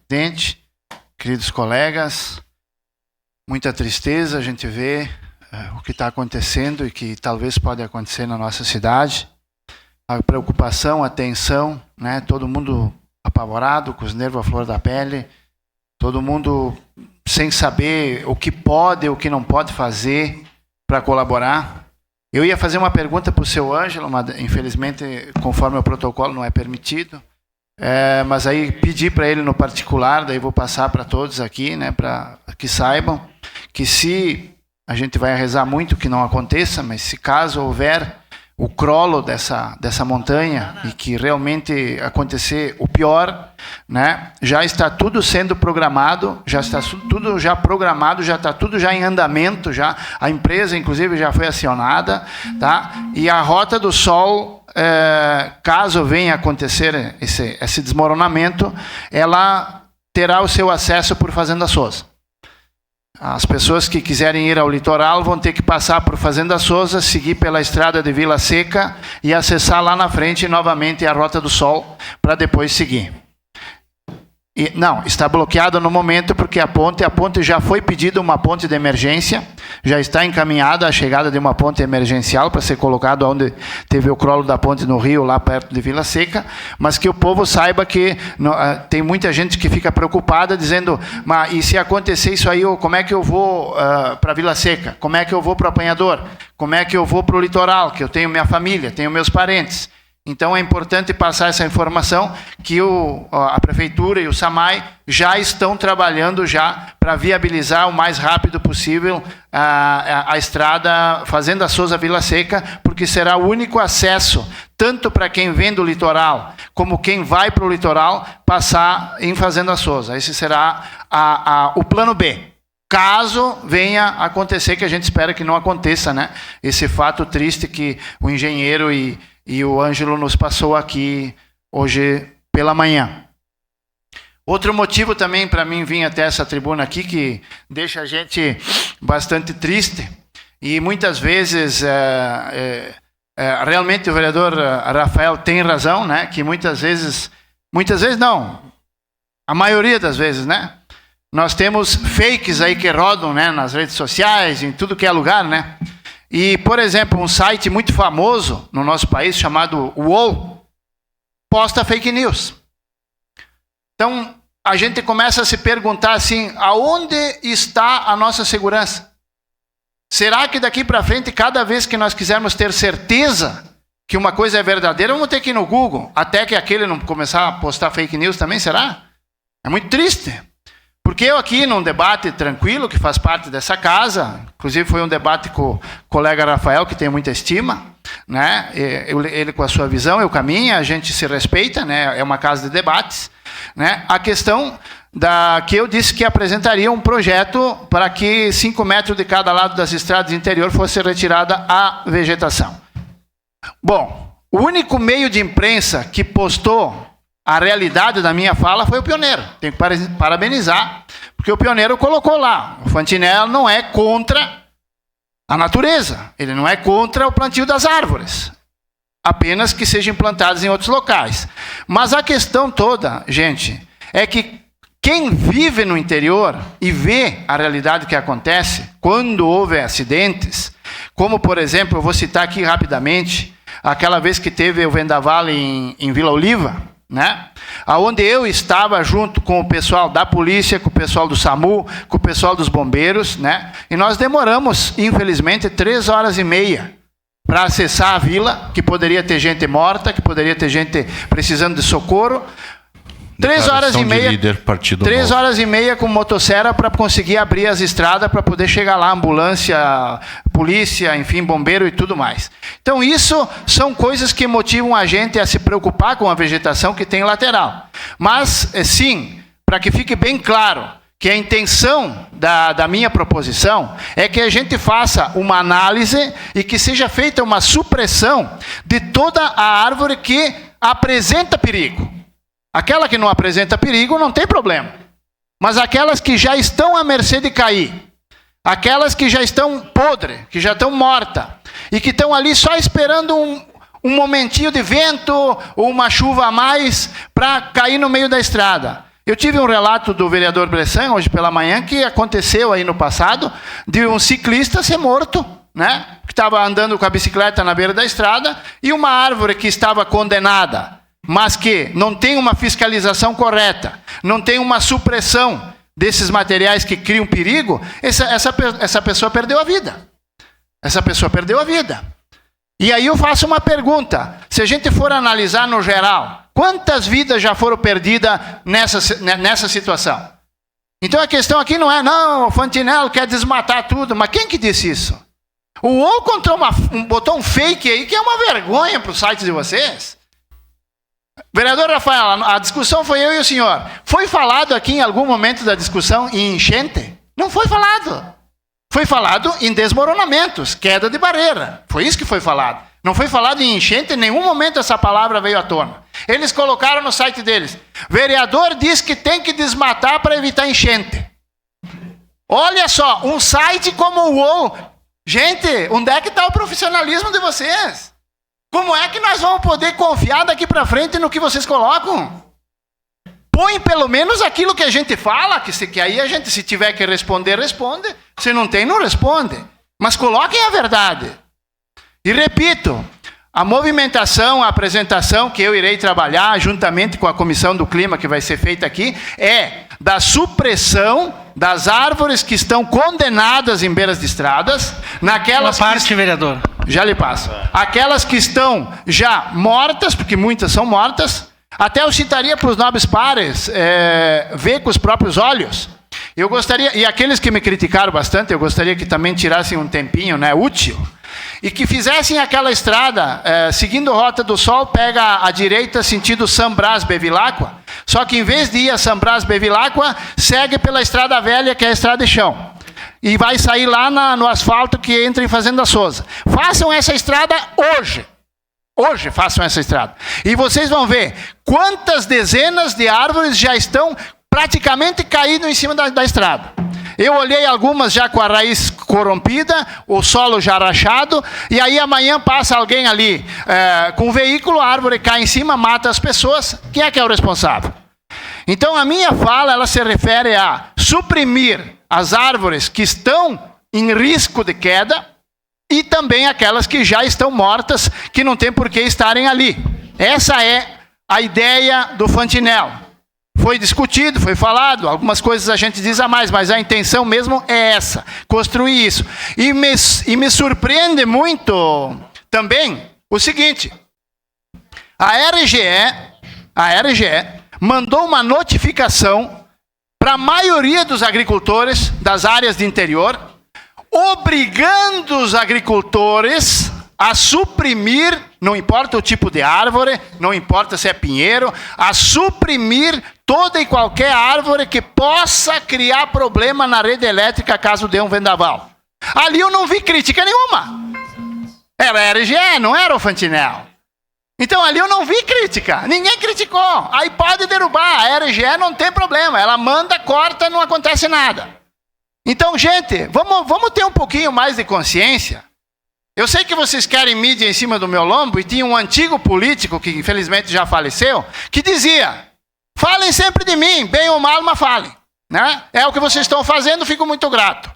presidente, queridos colegas, muita tristeza a gente vê o que está acontecendo e que talvez pode acontecer na nossa cidade. A preocupação, a tensão, né? Todo mundo apavorado, com os nervos à flor da pele, todo mundo sem saber o que pode e o que não pode fazer para colaborar. Eu ia fazer uma pergunta para o seu Ângelo, mas infelizmente, conforme o protocolo, não é permitido. Mas aí pedi para ele no particular, daí vou passar para todos aqui, né, para que saibam que se a gente vai rezar muito que não aconteça, mas se caso houver o crollo dessa montanha e que realmente acontecer o pior, né, já está tudo sendo programado, já está tudo já programado, já está tudo já em andamento, já a empresa inclusive já foi acionada, tá? E a Rota do Sol, caso venha acontecer esse desmoronamento, ela terá o seu acesso por Fazenda Souza. As pessoas que quiserem ir ao litoral vão ter que passar por Fazenda Souza, seguir pela estrada de Vila Seca e acessar lá na frente novamente a Rota do Sol para depois seguir. E, não, está bloqueado no momento porque a ponte já foi pedida uma ponte de emergência, já está encaminhada a chegada de uma ponte emergencial para ser colocado onde teve o crollo da ponte no rio, lá perto de Vila Seca, mas que o povo saiba que tem muita gente que fica preocupada dizendo, mas e se acontecer isso aí, como é que eu vou para Vila Seca? Como é que eu vou para o Apanhador? Como é que eu vou para o litoral? Que eu tenho minha família, tenho meus parentes. Então é importante passar essa informação que a Prefeitura e o SAMAI já estão trabalhando já para viabilizar o mais rápido possível a estrada Fazenda Souza Vila Seca, porque será o único acesso, tanto para quem vem do litoral, como quem vai para o litoral, passar em Fazenda Souza. Esse será o plano B. Caso venha acontecer, que a gente espera que não aconteça, né? Esse fato triste que o engenheiro e o Ângelo nos passou aqui hoje pela manhã. Outro motivo também para mim vir até essa tribuna aqui, que deixa a gente bastante triste, e muitas vezes realmente o vereador Rafael tem razão, né? Que muitas vezes não, a maioria das vezes, né? Nós temos fakes aí que rodam, né, nas redes sociais, em tudo que é lugar, né? E, por exemplo, um site muito famoso no nosso país, chamado UOL, posta fake news. Então, a gente começa a se perguntar assim, aonde está a nossa segurança? Será que daqui para frente, cada vez que nós quisermos ter certeza que uma coisa é verdadeira, vamos ter que ir no Google, até que aquele não começar a postar fake news também, será? É muito triste. Porque eu aqui, num debate tranquilo, que faz parte dessa casa, inclusive foi um debate com o colega Rafael, que tem muita estima, né? Ele com a sua visão, eu com a minha, a gente se respeita, né? É uma casa de debates, né? A questão que eu disse que apresentaria um projeto para que 5 metros de cada lado das estradas do interior fosse retirada a vegetação. Bom, o único meio de imprensa que postou a realidade da minha fala foi o Pioneiro. Tenho que parabenizar, porque o Pioneiro colocou lá. O Fantinel não é contra a natureza, ele não é contra o plantio das árvores, apenas que sejam plantadas em outros locais. Mas a questão toda, gente, é que quem vive no interior e vê a realidade que acontece quando houve acidentes, como, por exemplo, eu vou citar aqui rapidamente, aquela vez que teve o vendaval em Vila Oliva, né? Aonde eu estava junto com o pessoal da polícia, com o pessoal do SAMU, com o pessoal dos bombeiros, né? E nós demoramos, infelizmente, 3 horas e meia para acessar a vila, que poderia ter gente morta, que poderia ter gente precisando de socorro. 3 horas e meia, 3 horas e meia com motosserra para conseguir abrir as estradas para poder chegar lá, ambulância, polícia, enfim, bombeiro e tudo mais. Então isso são coisas que motivam a gente a se preocupar com a vegetação que tem lateral. Mas, sim, para que fique bem claro que a intenção da minha proposição é que a gente faça uma análise e que seja feita uma supressão de toda a árvore que apresenta perigo. Aquela que não apresenta perigo não tem problema. Mas aquelas que já estão à mercê de cair, aquelas que já estão podres, que já estão mortas, e que estão ali só esperando um momentinho de vento ou uma chuva a mais para cair no meio da estrada. Eu tive um relato do vereador Bressan, hoje pela manhã, que aconteceu aí no passado, de um ciclista ser morto, né? Que estava andando com a bicicleta na beira da estrada, e uma árvore que estava condenada, mas que não tem uma fiscalização correta, não tem uma supressão desses materiais que criam perigo, essa pessoa perdeu a vida. Essa pessoa perdeu a vida. E aí eu faço uma pergunta, se a gente for analisar no geral, quantas vidas já foram perdidas nessa situação? Então a questão aqui não é, não, o Fantinel quer desmatar tudo, mas quem que disse isso? O UOL botou um fake aí que é uma vergonha para o site de vocês. Vereador Rafael, a discussão foi eu e o senhor. Foi falado aqui em algum momento da discussão em enchente? Não foi falado. Foi falado em desmoronamentos, queda de barreira. Foi isso que foi falado. Não foi falado em enchente, em nenhum momento essa palavra veio à tona. Eles colocaram no site deles, vereador diz que tem que desmatar para evitar enchente. Olha só, um site como o UOL. Gente, onde é que está o profissionalismo de vocês? Como é que nós vamos poder confiar daqui para frente no que vocês colocam? Põe pelo menos aquilo que a gente fala, que aí a gente, se tiver que responder, responde. Se não tem, não responde. Mas coloquem a verdade. E repito, a movimentação, a apresentação que eu irei trabalhar, juntamente com a Comissão do Clima, que vai ser feita aqui, é da supressão das árvores que estão condenadas em beiras de estradas, naquelas uma parte, vereador. Já lhe passo. Aquelas que estão já mortas, porque muitas são mortas. Até eu citaria para os nobres pares ver com os próprios olhos. Eu gostaria, e aqueles que me criticaram bastante, eu gostaria que também tirassem um tempinho, né, útil, e que fizessem aquela estrada, seguindo a Rota do Sol, pega à direita sentido São Brás Bevilacqua, só que em vez de ir a São Brás Bevilacqua, segue pela estrada velha, que é a estrada de chão. E vai sair lá no asfalto que entra em Fazenda Souza. Façam essa estrada hoje. Hoje façam essa estrada. E vocês vão ver quantas dezenas de árvores já estão praticamente caídas em cima da estrada. Eu olhei algumas já com a raiz corrompida, o solo já rachado, e aí amanhã passa alguém ali com um veículo, a árvore cai em cima, mata as pessoas. Quem é que é o responsável? Então a minha fala, ela se refere a suprimir as árvores que estão em risco de queda, e também aquelas que já estão mortas, que não tem por que estarem ali. Essa é a ideia do Fantinel. Foi discutido, foi falado, algumas coisas a gente diz a mais, mas a intenção mesmo é essa, construir isso. E me surpreende muito também o seguinte, a RGE mandou uma notificação para a maioria dos agricultores das áreas de interior, obrigando os agricultores a suprimir, não importa o tipo de árvore, não importa se é pinheiro, a suprimir toda e qualquer árvore que possa criar problema na rede elétrica caso dê um vendaval. Ali eu não vi crítica nenhuma. Era a RGE, não era o Fantinel. Então ali eu não vi crítica, ninguém criticou. Aí pode derrubar, a RGE não tem problema, ela manda, corta, não acontece nada. Então, gente, vamos ter um pouquinho mais de consciência. Eu sei que vocês querem mídia em cima do meu lombo, e tinha um antigo político, que infelizmente já faleceu, que dizia, falem sempre de mim, bem ou mal, mas falem. Né? É o que vocês estão fazendo, fico muito grato.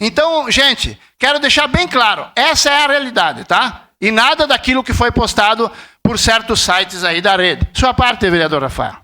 Então, gente, quero deixar bem claro, essa é a realidade, tá? E nada daquilo que foi postado por certos sites aí da rede. Sua parte, vereador Rafael.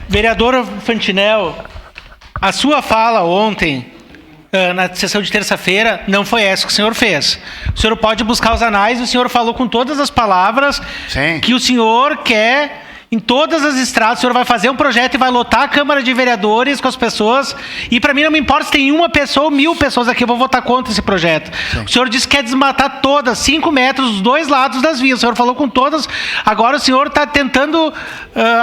Vereador Fantinel, a sua fala ontem, na sessão de terça-feira, não foi essa que o senhor fez. O senhor pode buscar os anais, o senhor falou com todas as palavras. Sim. Que o senhor quer, em todas as estradas, o senhor vai fazer um projeto e vai lotar a Câmara de Vereadores com as pessoas, e para mim não me importa se tem uma pessoa ou 1000 pessoas aqui, eu vou votar contra esse projeto. Sim. O senhor disse que quer desmatar todas, 5 metros, os dois lados das vias, o senhor falou com todas, agora o senhor está tentando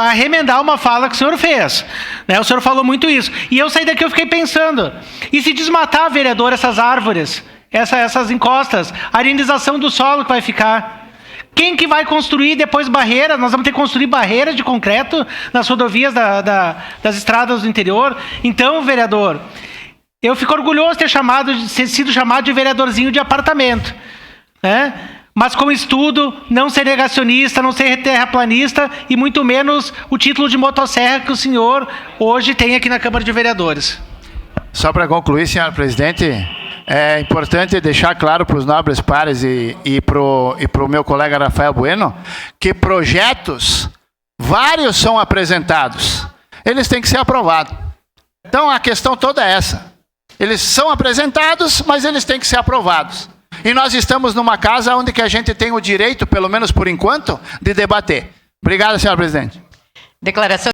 arremendar uma fala que o senhor fez. Né? O senhor falou muito isso. E eu saí daqui, eu fiquei pensando, e se desmatar, vereador, essas árvores, essas encostas, a arenização do solo que vai ficar? Quem que vai construir depois barreiras? Nós vamos ter que construir barreiras de concreto nas rodovias das estradas do interior. Então, vereador, eu fico orgulhoso de ter sido chamado de vereadorzinho de apartamento. Né? mas com estudo, não ser negacionista, não ser terraplanista e muito menos o título de motosserra que o senhor hoje tem aqui na Câmara de Vereadores. Só para concluir, senhor presidente, é importante deixar claro para os nobres pares e para o meu colega Rafael Bueno que projetos, vários são apresentados. Eles têm que ser aprovados. Então a questão toda é essa. Eles são apresentados, mas eles têm que ser aprovados. E nós estamos numa casa onde que a gente tem o direito, pelo menos por enquanto, de debater. Obrigado, senhor presidente. Declaração